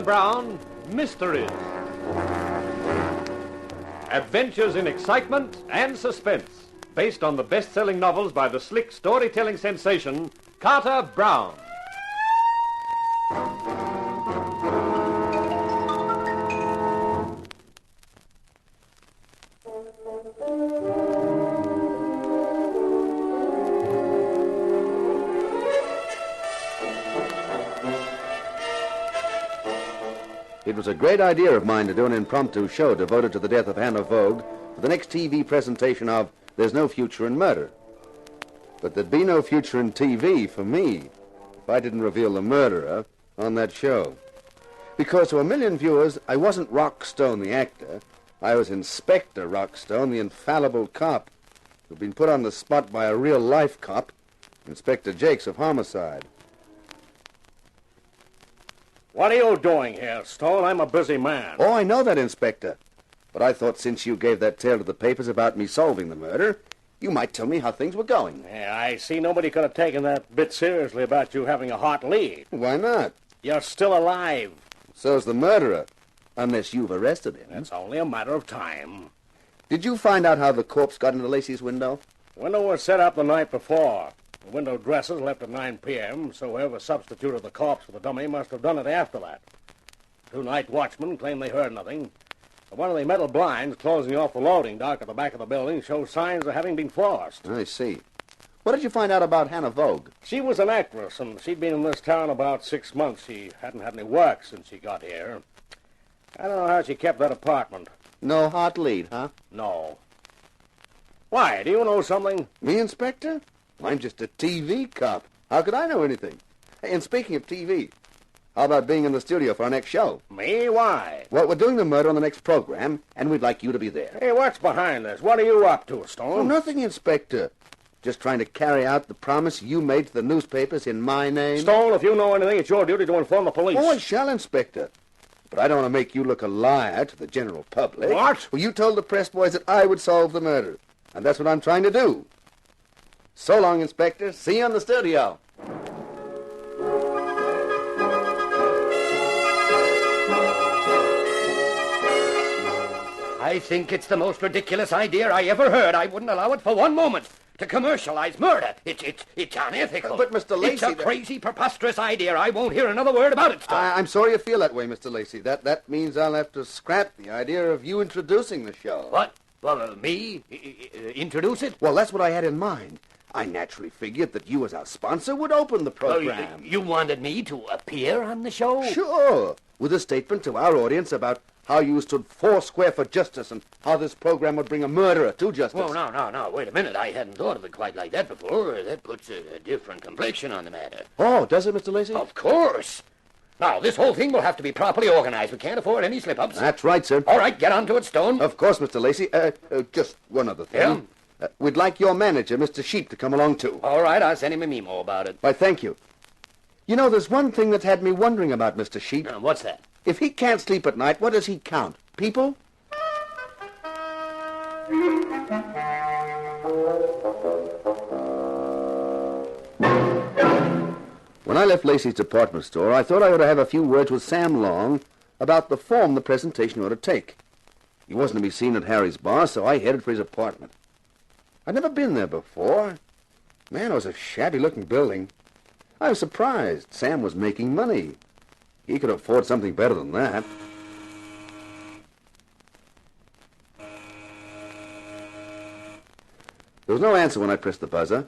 Brown, Mysteries. Adventures in excitement and suspense, based on the best-selling novels by the slick storytelling sensation, Carter Brown. It was a great idea of mine to do an impromptu show devoted to the death of Hannah Vogue for the next TV presentation of There's No Future in Murder. But there'd be no future in TV for me if I didn't reveal the murderer on that show. Because to a million viewers, I wasn't Rockstone the actor. I was Inspector Rockstone, the infallible cop, who'd been put on the spot by a real-life cop, Inspector Jakes of Homicide. What are you doing here, Stone? I'm a busy man. Oh, I know that, Inspector. But I thought since you gave that tale to the papers about me solving the murder, you might tell me how things were going. Yeah, I see nobody could have taken that bit seriously about you having a hot lead. Why not? You're still alive. So's the murderer, unless you've arrested him. It's only a matter of time. Did you find out how the corpse got into Lacey's window? Window was set up the night before. The window dressers left at 9 p.m., so whoever substituted the corpse for the dummy must have done it after that. 2 night watchmen claim they heard nothing. But one of the metal blinds closing off the loading dock at the back of the building shows signs of having been forced. I see. What did you find out about Hannah Vogue? She was an actress, and she'd been in this town about 6 months. She hadn't had any work since she got here. I don't know how she kept that apartment. No hot lead, huh? No. Why, do you know something? Me, Inspector? I'm just a TV cop. How could I know anything? Hey, and speaking of TV, how about being in the studio for our next show? Me? Why? Well, we're doing the murder on the next program, and we'd like you to be there. Hey, what's behind this? What are you up to, Stone? Oh, nothing, Inspector. Just trying to carry out the promise you made to the newspapers in my name. Stone, if you know anything, it's your duty to inform the police. Oh, I shall, Inspector. But I don't want to make you look a liar to the general public. What? Well, you told the press boys that I would solve the murder, and that's what I'm trying to do. So long, Inspector. See you in the studio. I think it's the most ridiculous idea I ever heard. I wouldn't allow it for one moment. To commercialize murder. It's unethical. But, Mr. Lacey... It's a crazy, preposterous idea. I won't hear another word about it, Stone. I'm sorry you feel that way, Mr. Lacey. That means I'll have to scrap the idea of you introducing the show. What? Well, me? Introduce it? Well, that's what I had in mind. I naturally figured that you as our sponsor would open the program. You wanted me to appear on the show? Sure. With a statement to our audience about how you stood foursquare for justice and how this program would bring a murderer to justice. Oh, no. Wait a minute. I hadn't thought of it quite like that before. That puts a different complexion on the matter. Oh, does it, Mr. Lacey? Of course. Now, this whole thing will have to be properly organized. We can't afford any slip-ups. That's right, sir. All right, get on to it, Stone. Of course, Mr. Lacey. Just one other thing. Yeah? We'd like your manager, Mr. Sheep, to come along, too. All right, I'll send him a memo about it. Why, thank you. You know, there's one thing that's had me wondering about Mr. Sheep. What's that? If he can't sleep at night, what does he count? People? When I left Lacey's department store, I thought I ought to have a few words with Sam Long about the form the presentation ought to take. He wasn't to be seen at Harry's bar, so I headed for his apartment. I'd never been there before. Man, it was a shabby-looking building. I was surprised. Sam was making money. He could afford something better than that. There was no answer when I pressed the buzzer,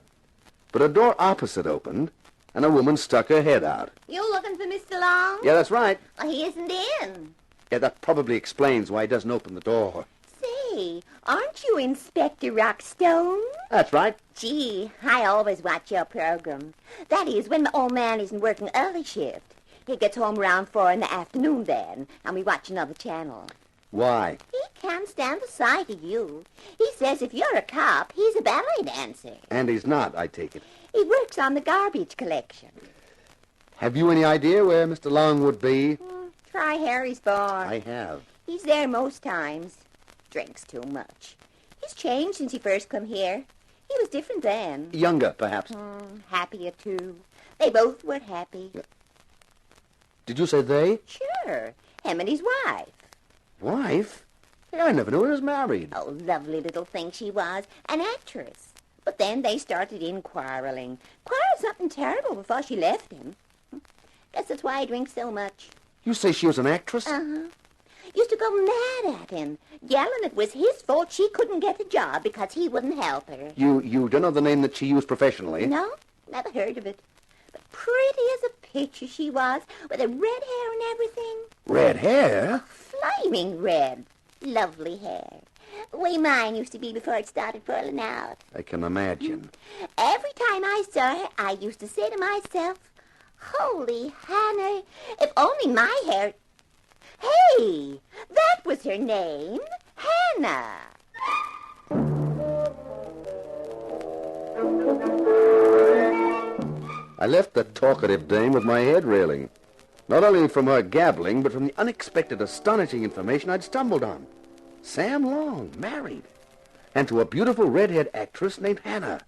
but a door opposite opened, and a woman stuck her head out. You looking for Mr. Long? Yeah, that's right. Well, he isn't in. Yeah, that probably explains why he doesn't open the door. Say, aren't you Inspector Rockstone? That's right. Gee, I always watch your program. That is, when the old man isn't working early shift. He gets home around 4 in the afternoon then, and we watch another channel. Why? He can't stand the sight of you. He says if you're a cop, he's a ballet dancer. And he's not, I take it. He works on the garbage collection. Have you any idea where Mr. Long would be? Try Harry's bar. I have. He's there most times. Drinks too much. He's changed since he first come here. He was different then. Younger, perhaps. Happier, too. They both were happy. Did you say they? Sure. Him and his wife. Wife? Hey, I never knew he was married. Oh, lovely little thing she was. An actress. But then they started in quarreling. Quarreled something terrible before she left him. Guess that's why he drinks so much. You say she was an actress? Uh-huh. Used to go mad at him, yelling it was his fault she couldn't get a job because he wouldn't help her. You don't know the name that she used professionally? No, never heard of it. But pretty as a picture she was, with her red hair and everything. Red hair? Flaming red. Lovely hair. The way mine used to be before it started falling out. I can imagine. Every time I saw her, I used to say to myself, Holy Hannah, if only my hair... Hey, that was her name, Hannah. I left the talkative dame with my head reeling. Not only from her gabbling, but from the unexpected, astonishing information I'd stumbled on. Sam Long, married, and to a beautiful redhead actress named Hannah.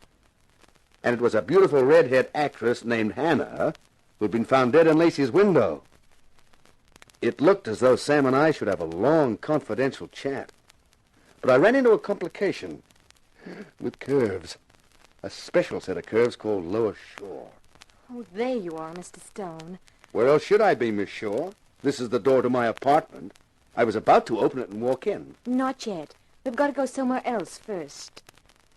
And it was a beautiful redhead actress named Hannah who'd been found dead in Lacey's window. It looked as though Sam and I should have a long, confidential chat. But I ran into a complication with curves. A special set of curves called Lower Shore. Oh, there you are, Mr. Stone. Where else should I be, Miss Shore? This is the door to my apartment. I was about to open it and walk in. Not yet. We've got to go somewhere else first.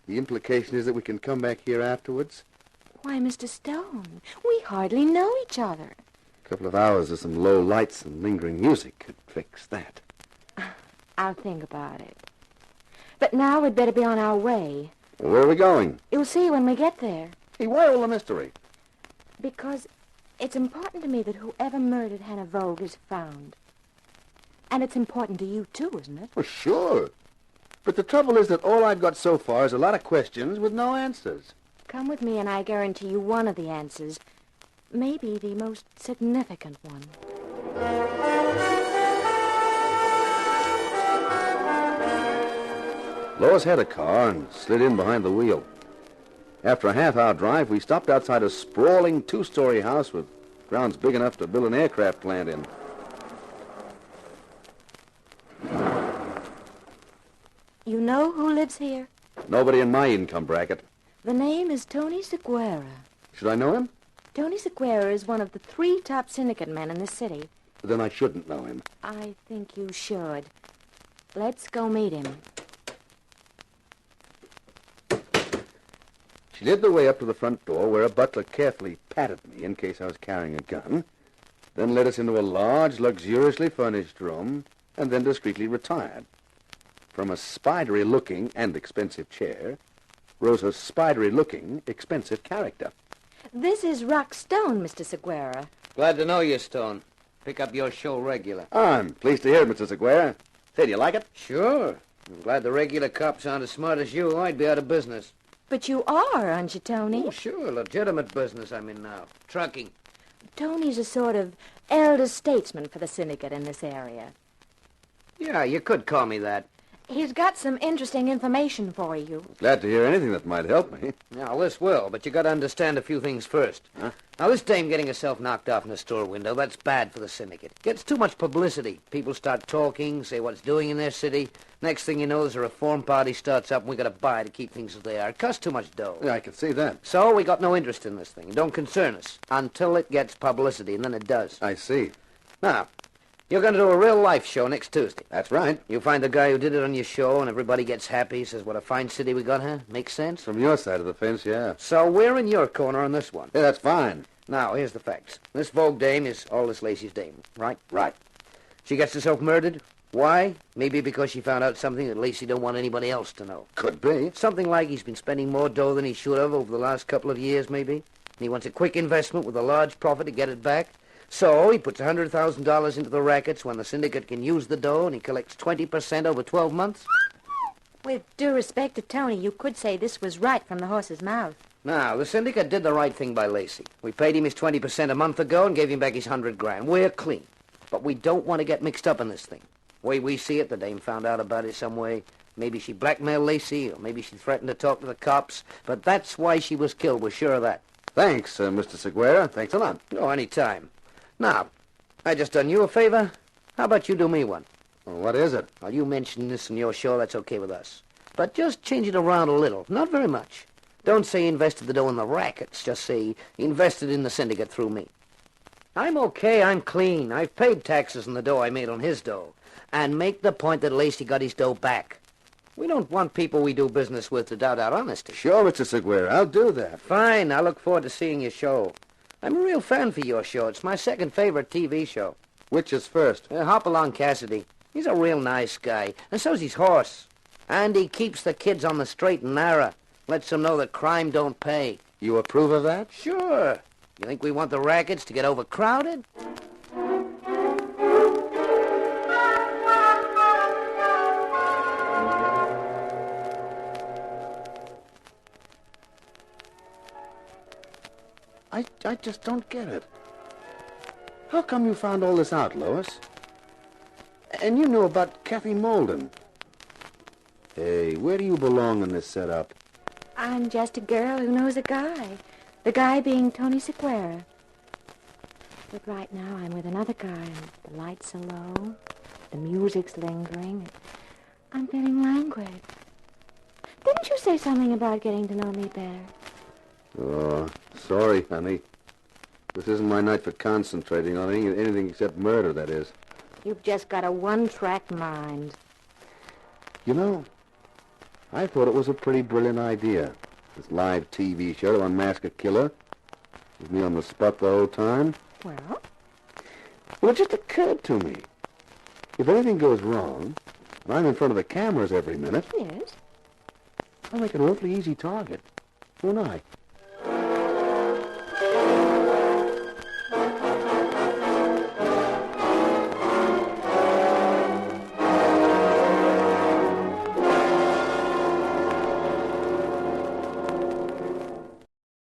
The implication is that we can come back here afterwards? Why, Mr. Stone, we hardly know each other. A couple of hours of some low lights and lingering music could fix that. I'll think about it. But now we'd better be on our way. Well, where are we going? You'll see when we get there. Hey, why all the mystery? Because it's important to me that whoever murdered Hannah Vogue is found. And it's important to you, too, isn't it? Well, sure. But the trouble is that all I've got so far is a lot of questions with no answers. Come with me and I guarantee you one of the answers. Maybe the most significant one. Lois had a car and slid in behind the wheel. After a half-hour drive, we stopped outside a sprawling two-story house with grounds big enough to build an aircraft plant in. You know who lives here? Nobody in my income bracket. The name is Tony Seguera. Should I know him? Tony Seguera is one of the 3 top syndicate men in the city. Then I shouldn't know him. I think you should. Let's go meet him. She led the way up to the front door, where a butler carefully patted me in case I was carrying a gun, then led us into a large, luxuriously furnished room, and then discreetly retired. From a spidery-looking and expensive chair rose a spidery-looking, expensive character. This is Rock Stone, Mr. Seguera. Glad to know you, Stone. Pick up your show regular. I'm pleased to hear it, Mr. Seguera. Say, do you like it? Sure. I'm glad the regular cops aren't as smart as you. I'd be out of business. But you are, aren't you, Tony? Oh, sure. Legitimate business I'm in now. Trucking. Tony's a sort of elder statesman for the syndicate in this area. Yeah, you could call me that. He's got some interesting information for you. Glad to hear anything that might help me. Now, this will, but you got to understand a few things first. Huh? Now, this dame getting herself knocked off in a store window, that's bad for the syndicate. Gets too much publicity. People start talking, say what's doing in their city. Next thing you know, there's a reform party starts up, and we got to buy to keep things as they are. It costs too much dough. Yeah, I can see that. So we got no interest in this thing. It don't concern us until it gets publicity, and then it does. I see. Now, you're going to do a real-life show next Tuesday. That's right. You find the guy who did it on your show, and everybody gets happy, says, what a fine city we got, huh? Makes sense? From your side of the fence, yeah. So we're in your corner on this one. Yeah, that's fine. Now, here's the facts. This Vogue dame is Aldous Lacey's dame, right? Right. She gets herself murdered. Why? Maybe because she found out something that Lacey don't want anybody else to know. Could be. Something like he's been spending more dough than he should have over the last couple of years, maybe. And he wants a quick investment with a large profit to get it back. So he puts $100,000 into the rackets when the syndicate can use the dough, and he collects 20% over 12 months. With due respect to Tony, you could say this was right from the horse's mouth. Now, the syndicate did the right thing by Lacey. We paid him his 20% a month ago and gave him back his $100,000. We're clean. But we don't want to get mixed up in this thing. The way we see it, the dame found out about it some way. Maybe she blackmailed Lacey, or maybe she threatened to talk to the cops. But that's why she was killed. We're sure of that. Thanks, Mr. Seguera. Thanks a lot. Oh, any time. Now, I just done you a favor. How about you do me one? Well, what is it? Well, you mention this in your show, that's okay with us. But just change it around a little. Not very much. Don't say he invested the dough in the rackets. Just say he invested in the syndicate through me. I'm okay. I'm clean. I've paid taxes on the dough I made on his dough. And make the point that Lacey got his dough back. We don't want people we do business with to doubt our honesty. Sure, Mr. Seguera, I'll do that. Fine. I look forward to seeing your show. I'm a real fan for your show. It's my second favorite TV show. Which is first? Hopalong Cassidy. He's a real nice guy. And so's his horse. And he keeps the kids on the straight and narrow. Lets them know that crime don't pay. You approve of that? Sure. You think we want the rackets to get overcrowded? I just don't get it. How come you found all this out, Lois? And you know about Kathy Molden. Hey, where do you belong in this setup? I'm just a girl who knows a guy. The guy being Tony Seguera. But right now I'm with another guy, and the lights are low, the music's lingering. I'm feeling languid. Didn't you say something about getting to know me better? Oh, sorry, honey. This isn't my night for concentrating on anything except murder, that is. You've just got a one-track mind. You know, I thought it was a pretty brilliant idea. This live TV show to unmask a killer. With me on the spot the whole time. Well? Well, it just occurred to me. If anything goes wrong, and I'm in front of the cameras every minute, Yes? I'll make an awfully easy target, won't I?